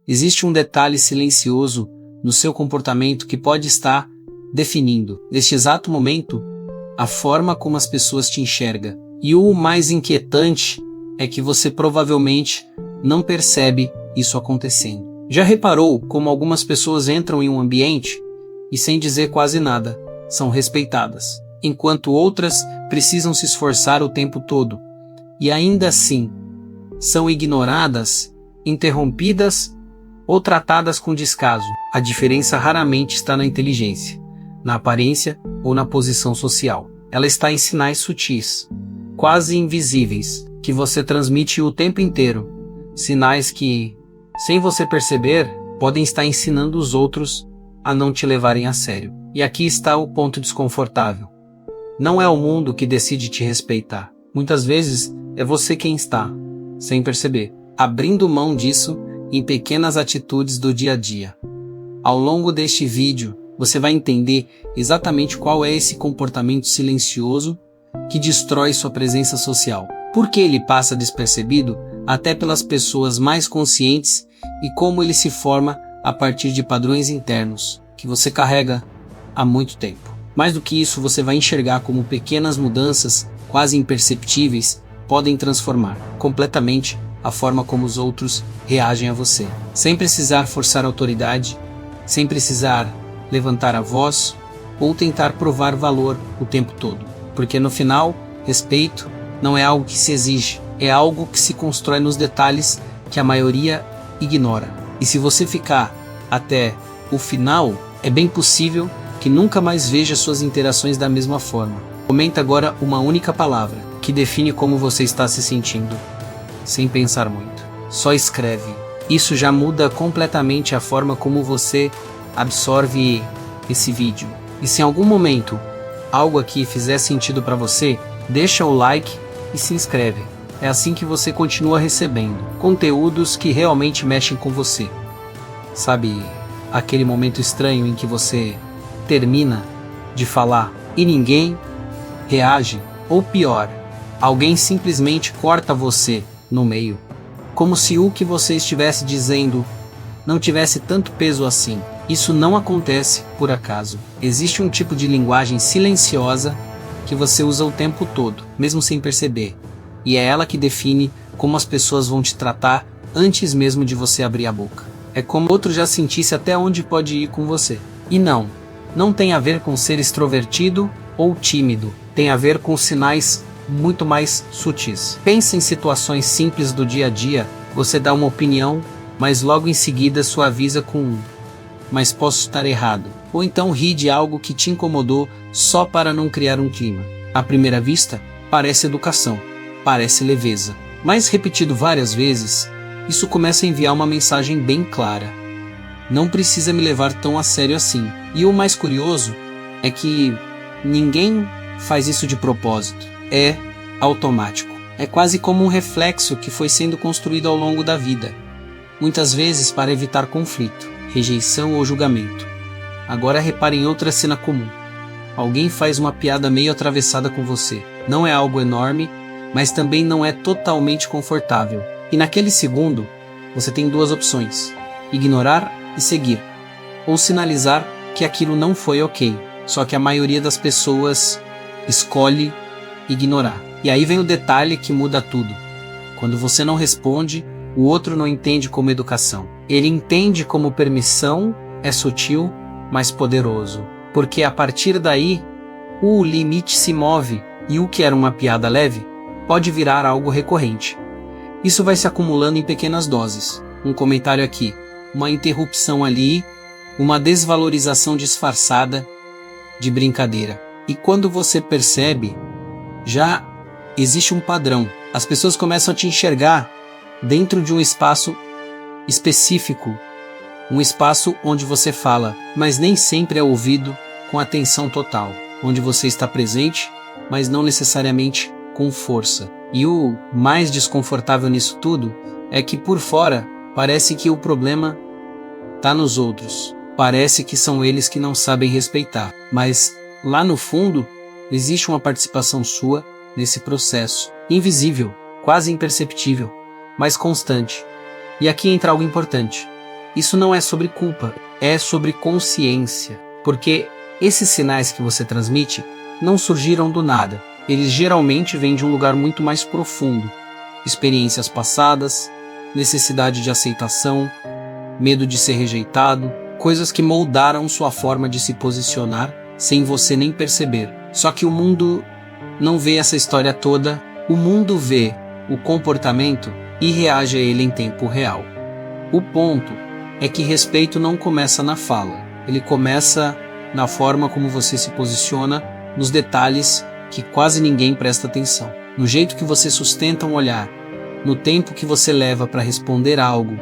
existe um detalhe silencioso no seu comportamento que pode estar definindo, neste exato momento, a forma como as pessoas te enxergam. E o mais inquietante é que você provavelmente não percebe isso acontecendo. Já reparou como algumas pessoas entram em um ambiente e, sem dizer quase nada, são respeitadas, enquanto outras precisam se esforçar o tempo todo e ainda assim são ignoradas, interrompidas ou tratadas com descaso? A diferença raramente está na inteligência, na aparência ou na posição social. Ela está em sinais sutis, quase invisíveis, que você transmite o tempo inteiro. Sinais que, sem você perceber, podem estar ensinando os outros a não te levarem a sério. E aqui está o ponto desconfortável. Não é o mundo que decide te respeitar. Muitas vezes é você quem está, sem perceber, abrindo mão disso em pequenas atitudes do dia a dia. Ao longo deste vídeo, você vai entender exatamente qual é esse comportamento silencioso que destrói sua presença social. Por que ele passa despercebido até pelas pessoas mais conscientes e como ele se forma a partir de padrões internos que você carrega há muito tempo. Mais do que isso, você vai enxergar como pequenas mudanças, quase imperceptíveis, podem transformar completamente a forma como os outros reagem a você, sem precisar forçar autoridade, sem precisar levantar a voz ou tentar provar valor o tempo todo. Porque no final, respeito não é algo que se exige, é algo que se constrói nos detalhes que a maioria ignora. E se você ficar até o final, é bem possível que nunca mais veja suas interações da mesma forma. Comenta agora uma única palavra que define como você está se sentindo, sem pensar muito. Só escreve. Isso já muda completamente a forma como você absorve esse vídeo. E se em algum momento algo aqui fizer sentido para você, deixa o like e se inscreve. É assim que você continua recebendo conteúdos que realmente mexem com você. Sabe aquele momento estranho em que você termina de falar e ninguém reage? Ou pior, alguém simplesmente corta você no meio, como se o que você estivesse dizendo não tivesse tanto peso assim. Isso não acontece por acaso. Existe um tipo de linguagem silenciosa que você usa o tempo todo, mesmo sem perceber. E é ela que define como as pessoas vão te tratar antes mesmo de você abrir a boca. É como outro já sentisse até onde pode ir com você. E não tem a ver com ser extrovertido ou tímido. Tem a ver com sinais muito mais sutis. Pensa em situações simples do dia a dia. Você dá uma opinião, mas logo em seguida suaviza com mas posso estar errado. Ou então ri de algo que te incomodou só para não criar um clima. À primeira vista, parece educação, parece leveza. Mas repetido várias vezes, isso começa a enviar uma mensagem bem clara. Não precisa me levar tão a sério assim. E o mais curioso é que ninguém faz isso de propósito. É automático. É quase como um reflexo que foi sendo construído ao longo da vida. Muitas vezes para evitar conflito, rejeição ou julgamento. Agora repare em outra cena comum. Alguém faz uma piada meio atravessada com você. Não é algo enorme, mas também não é totalmente confortável. E naquele segundo, você tem duas opções: ignorar e seguir, ou sinalizar que aquilo não foi ok. Só que a maioria das pessoas escolhe ignorar. E aí vem o detalhe que muda tudo. Quando você não responde, o outro não entende como educação. Ele entende como permissão, é sutil, mas poderoso. Porque a partir daí, o limite se move e o que era uma piada leve pode virar algo recorrente. Isso vai se acumulando em pequenas doses. Um comentário aqui, uma interrupção ali, uma desvalorização disfarçada de brincadeira. E quando você percebe, já existe um padrão. As pessoas começam a te enxergar dentro de um espaço específico, um espaço onde você fala, mas nem sempre é ouvido com atenção total, onde você está presente, mas não necessariamente com força. E o mais desconfortável nisso tudo é que por fora parece que o problema está nos outros, parece que são eles que não sabem respeitar, mas lá no fundo existe uma participação sua nesse processo, invisível, quase imperceptível, mas constante. E aqui entra algo importante. Isso não é sobre culpa, é sobre consciência. Porque esses sinais que você transmite não surgiram do nada. Eles geralmente vêm de um lugar muito mais profundo. Experiências passadas, necessidade de aceitação, medo de ser rejeitado, coisas que moldaram sua forma de se posicionar sem você nem perceber. Só que o mundo não vê essa história toda, o mundo vê o comportamento e reage a ele em tempo real. O ponto é que respeito não começa na fala, ele começa na forma como você se posiciona, nos detalhes que quase ninguém presta atenção, no jeito que você sustenta um olhar, no tempo que você leva para responder algo,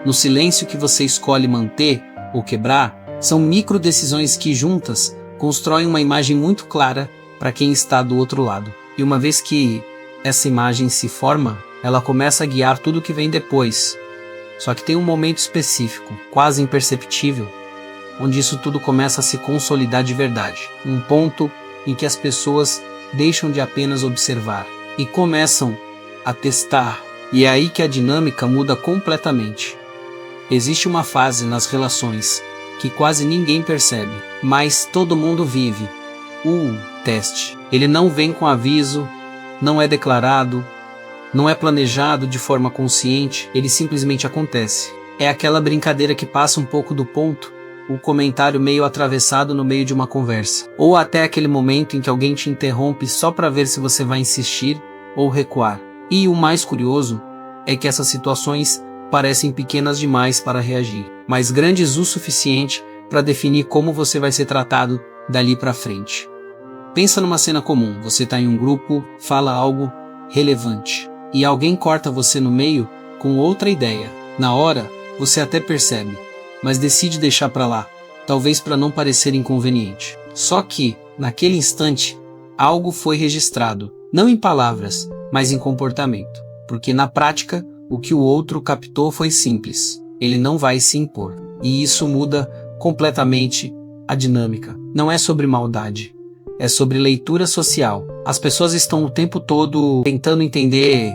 no silêncio que você escolhe manter ou quebrar. São micro decisões que juntas constroem uma imagem muito clara para quem está do outro lado. E uma vez que essa imagem se forma, ela começa a guiar tudo que vem depois. Só que tem um momento específico, quase imperceptível, onde isso tudo começa a se consolidar de verdade. Um ponto em que as pessoas deixam de apenas observar e começam a testar. E é aí que a dinâmica muda completamente. Existe uma fase nas relações que quase ninguém percebe, mas todo mundo vive. O teste. Ele não vem com aviso, não é declarado, não é planejado de forma consciente, ele simplesmente acontece. É aquela brincadeira que passa um pouco do ponto, o comentário meio atravessado no meio de uma conversa. Ou até aquele momento em que alguém te interrompe só para ver se você vai insistir ou recuar. E o mais curioso é que essas situações parecem pequenas demais para reagir, mas grandes o suficiente para definir como você vai ser tratado dali para frente. Pensa numa cena comum, você está em um grupo, fala algo relevante, e alguém corta você no meio com outra ideia. Na hora, você até percebe, mas decide deixar para lá, talvez para não parecer inconveniente. Só que, naquele instante, algo foi registrado, não em palavras, mas em comportamento, porque na prática, o que o outro captou foi simples, ele não vai se impor, e isso muda completamente a dinâmica. Não é sobre maldade, é sobre leitura social. As pessoas estão o tempo todo tentando entender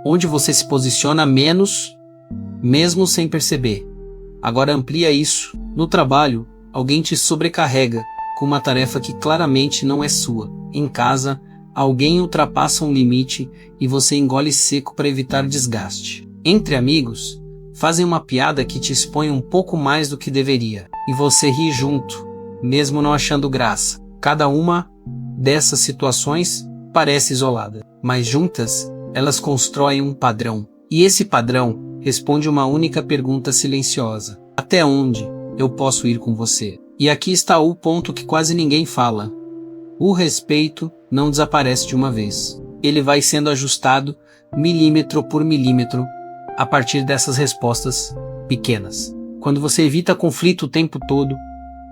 onde você se posiciona menos, mesmo sem perceber. Agora amplia isso. No trabalho, alguém te sobrecarrega com uma tarefa que claramente não é sua. Em casa, alguém ultrapassa um limite e você engole seco para evitar desgaste. Entre amigos, fazem uma piada que te expõe um pouco mais do que deveria, e você ri junto, mesmo não achando graça. Cada uma dessas situações parece isolada, mas juntas elas constroem um padrão. E esse padrão responde uma única pergunta silenciosa: até onde eu posso ir com você? E aqui está o ponto que quase ninguém fala. O respeito não desaparece de uma vez. Ele vai sendo ajustado milímetro por milímetro a partir dessas respostas pequenas. Quando você evita conflito o tempo todo,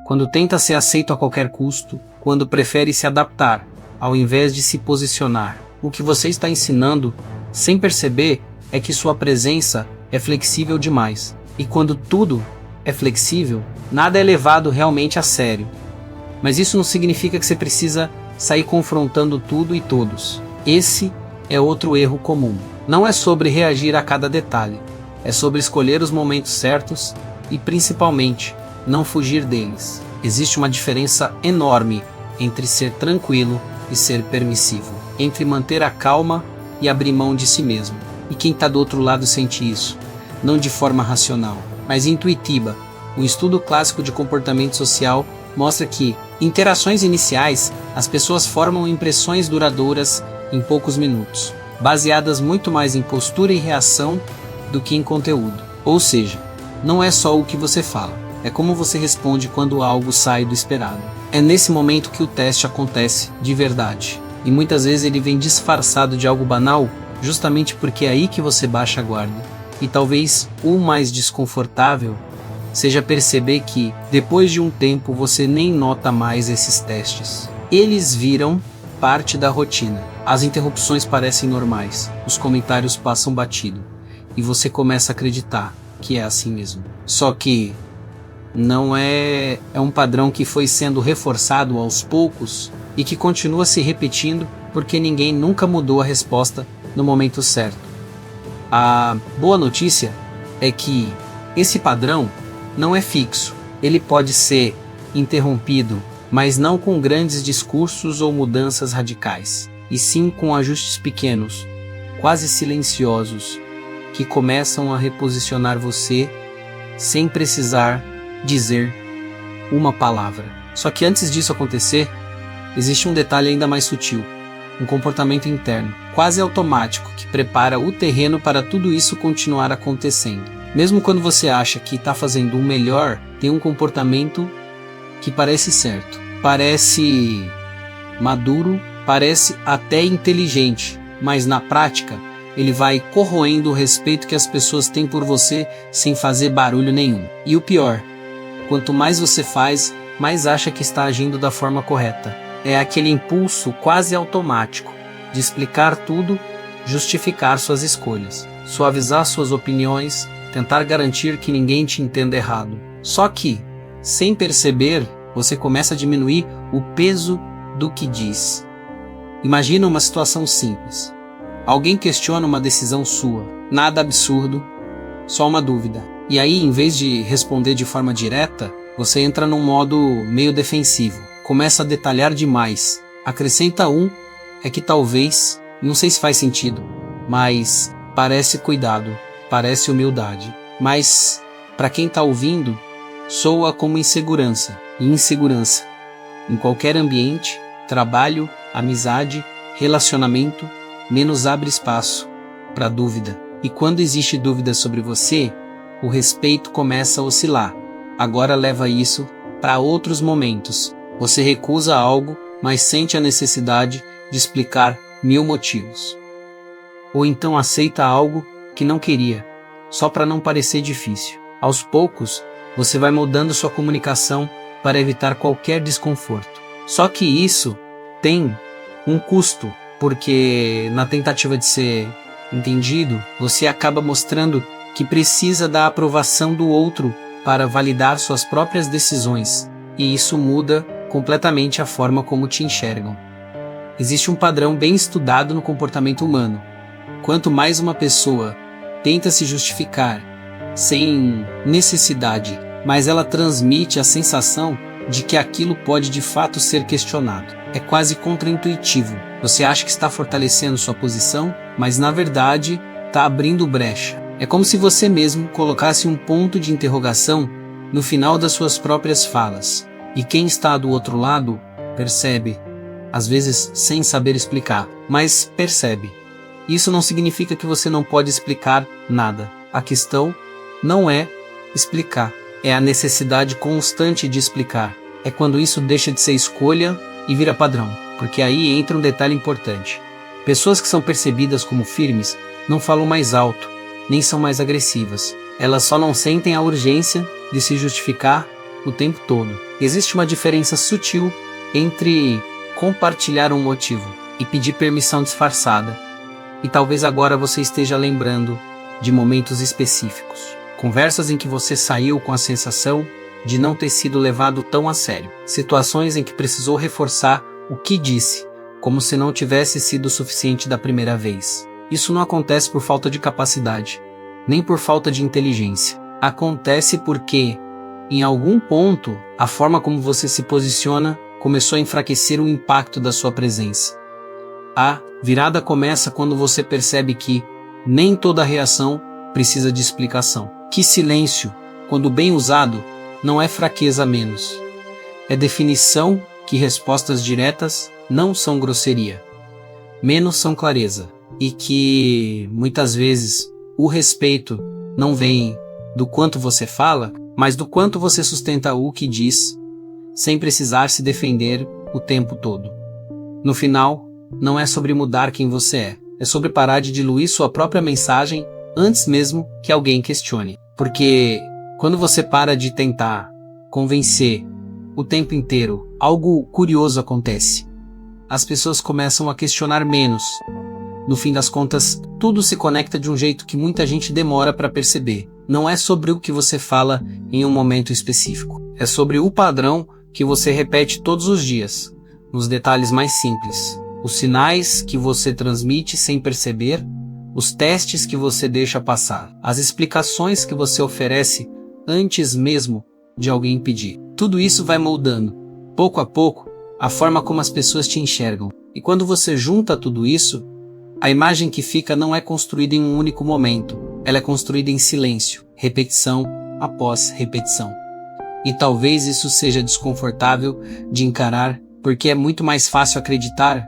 quando tenta ser aceito a qualquer custo, quando prefere se adaptar ao invés de se posicionar, o que você está ensinando, sem perceber, é que sua presença é flexível demais. E quando tudo é flexível, nada é levado realmente a sério. Mas isso não significa que você precisa sair confrontando tudo e todos. Esse é outro erro comum. Não é sobre reagir a cada detalhe, é sobre escolher os momentos certos e, principalmente, não fugir deles. Existe uma diferença enorme entre ser tranquilo e ser permissivo, entre manter a calma e abrir mão de si mesmo. E quem está do outro lado sente isso, não de forma racional, mas intuitiva. Um estudo clássico de comportamento social mostra que, em interações iniciais, as pessoas formam impressões duradouras em poucos minutos, baseadas muito mais em postura e reação do que em conteúdo. Ou seja, não é só o que você fala, é como você responde quando algo sai do esperado. É nesse momento que o teste acontece de verdade, e muitas vezes ele vem disfarçado de algo banal, justamente porque é aí que você baixa a guarda. E talvez o mais desconfortável seja perceber que, depois de um tempo, você nem nota mais esses testes. Eles viram parte da rotina. As interrupções parecem normais, os comentários passam batido, e você começa a acreditar que é assim mesmo. Só que não é um padrão que foi sendo reforçado aos poucos e que continua se repetindo porque ninguém nunca mudou a resposta no momento certo. A boa notícia é que Esse padrão não é fixo, ele pode ser interrompido, mas não com grandes discursos ou mudanças radicais, e sim com ajustes pequenos, quase silenciosos, que começam a reposicionar você sem precisar dizer uma palavra. Só que antes disso acontecer, existe um detalhe ainda mais sutil, um comportamento interno, quase automático, que prepara o terreno para tudo isso continuar acontecendo. Mesmo quando você acha que está fazendo o melhor, tem um comportamento que parece certo, parece maduro, parece até inteligente, mas na prática ele vai corroendo o respeito que as pessoas têm por você sem fazer barulho nenhum. E o pior, quanto mais você faz, mais acha que está agindo da forma correta. É aquele impulso quase automático de explicar tudo, justificar suas escolhas, suavizar suas opiniões, tentar garantir que ninguém te entenda errado. Só que, sem perceber, você começa a diminuir o peso do que diz. Imagina uma situação simples. Alguém questiona uma decisão sua, nada absurdo, só uma dúvida. E aí, em vez de responder de forma direta, você entra num modo meio defensivo. Começa a detalhar demais. Acrescenta é que talvez, não sei se faz sentido, mas parece cuidado, parece humildade. Mas, para quem está ouvindo, soa como insegurança. E insegurança, em qualquer ambiente, trabalho, amizade, relacionamento, menos abre espaço para dúvida. E quando existe dúvida sobre você, o respeito começa a oscilar. Agora leva isso para outros momentos. Você recusa algo, mas sente a necessidade de explicar 1000 motivos. Ou então aceita algo que não queria, só para não parecer difícil. Aos poucos, você vai mudando sua comunicação para evitar qualquer desconforto. Só que isso tem um custo, porque na tentativa de ser entendido, você acaba mostrando que precisa da aprovação do outro para validar suas próprias decisões, e isso muda completamente a forma como te enxergam. Existe um padrão bem estudado no comportamento humano. Quanto mais uma pessoa tenta se justificar sem necessidade, mas ela transmite a sensação de que aquilo pode de fato ser questionado. É quase contraintuitivo. Você acha que está fortalecendo sua posição, mas na verdade está abrindo brecha. É como se você mesmo colocasse um ponto de interrogação no final das suas próprias falas. E quem está do outro lado percebe, às vezes sem saber explicar, mas percebe. Isso não significa que você não pode explicar nada. A questão não é explicar, é a necessidade constante de explicar. É quando isso deixa de ser escolha e vira padrão, porque aí entra um detalhe importante. Pessoas que são percebidas como firmes não falam mais alto, nem são mais agressivas. Elas só não sentem a urgência de se justificar o tempo todo. Existe uma diferença sutil entre compartilhar um motivo e pedir permissão disfarçada. E talvez agora você esteja lembrando de momentos específicos. Conversas em que você saiu com a sensação de não ter sido levado tão a sério. Situações em que precisou reforçar o que disse, como se não tivesse sido o suficiente da primeira vez. Isso não acontece por falta de capacidade, nem por falta de inteligência. Acontece porque, em algum ponto, a forma como você se posiciona começou a enfraquecer o impacto da sua presença. A virada começa quando você percebe que nem toda reação precisa de explicação. Que silêncio, quando bem usado, não é fraqueza a menos. É definição que respostas diretas não são grosseria. Menos são clareza. E que, muitas vezes, o respeito não vem do quanto você fala, mas do quanto você sustenta o que diz, sem precisar se defender o tempo todo. No final, não é sobre mudar quem você é sobre parar de diluir sua própria mensagem antes mesmo que alguém questione. Porque quando você para de tentar convencer o tempo inteiro, algo curioso acontece. As pessoas começam a questionar menos. No fim das contas, tudo se conecta de um jeito que muita gente demora para perceber. Não é sobre o que você fala em um momento específico. É sobre o padrão que você repete todos os dias, nos detalhes mais simples. Os sinais que você transmite sem perceber, os testes que você deixa passar, as explicações que você oferece antes mesmo de alguém pedir. Tudo isso vai moldando, pouco a pouco, a forma como as pessoas te enxergam. E quando você junta tudo isso, a imagem que fica não é construída em um único momento, ela é construída em silêncio, repetição após repetição. E talvez isso seja desconfortável de encarar, porque é muito mais fácil acreditar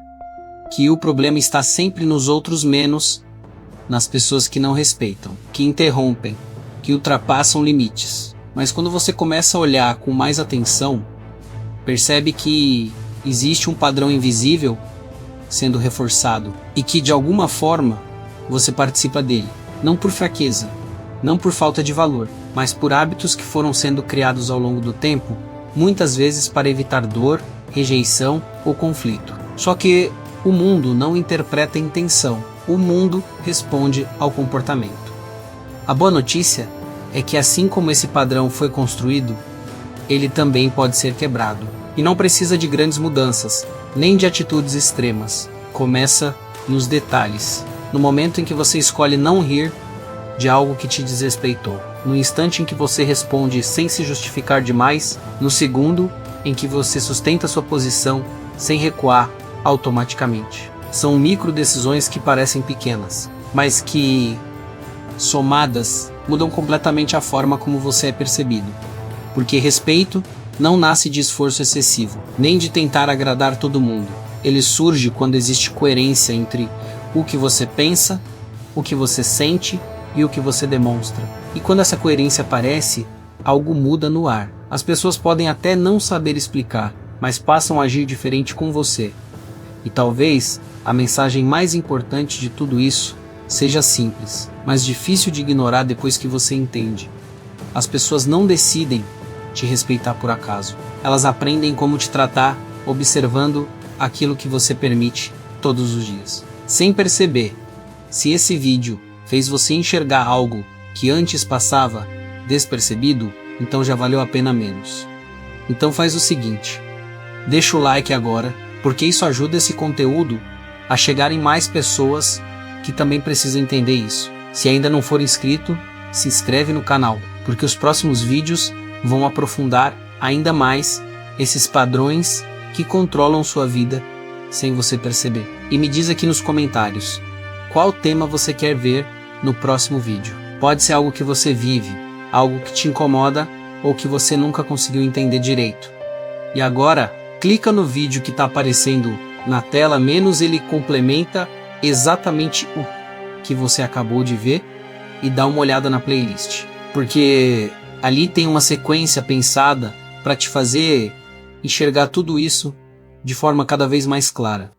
que o problema está sempre nos outros menos nas pessoas que não respeitam, que interrompem, que ultrapassam limites. Mas quando você começa a olhar com mais atenção, percebe que existe um padrão invisível sendo reforçado e que de alguma forma você participa dele, não por fraqueza, não por falta de valor, mas por hábitos que foram sendo criados ao longo do tempo, muitas vezes para evitar dor, rejeição ou conflito. Só que o mundo não interpreta a intenção, o mundo responde ao comportamento. A boa notícia é que assim como esse padrão foi construído, ele também pode ser quebrado. E não precisa de grandes mudanças, nem de atitudes extremas. Começa nos detalhes, no momento em que você escolhe não rir de algo que te desrespeitou, no instante em que você responde sem se justificar demais, no segundo em que você sustenta sua posição sem recuar automaticamente. São micro decisões que parecem pequenas, mas que, somadas, mudam completamente a forma como você é percebido. Porque respeito não nasce de esforço excessivo, nem de tentar agradar todo mundo. Ele surge quando existe coerência entre o que você pensa, o que você sente e o que você demonstra. E quando essa coerência aparece, algo muda no ar. As pessoas podem até não saber explicar, mas passam a agir diferente com você. E talvez a mensagem mais importante de tudo isso seja simples, mas difícil de ignorar depois que você entende. As pessoas não decidem te respeitar por acaso. Elas aprendem como te tratar observando aquilo que você permite todos os dias. Sem perceber, se esse vídeo fez você enxergar algo que antes passava despercebido, então já valeu a pena menos. Então faz o seguinte, deixa o like agora, porque isso ajuda esse conteúdo a chegar em mais pessoas que também precisam entender isso. Se ainda não for inscrito, se inscreve no canal, porque os próximos vídeos vão aprofundar ainda mais esses padrões que controlam sua vida sem você perceber. E me diz aqui nos comentários, qual tema você quer ver no próximo vídeo? Pode ser algo que você vive, algo que te incomoda ou que você nunca conseguiu entender direito. E agora, clica no vídeo que está aparecendo na tela, menos ele complementa exatamente o que você acabou de ver e dá uma olhada na playlist. Porque ali tem uma sequência pensada para te fazer enxergar tudo isso de forma cada vez mais clara.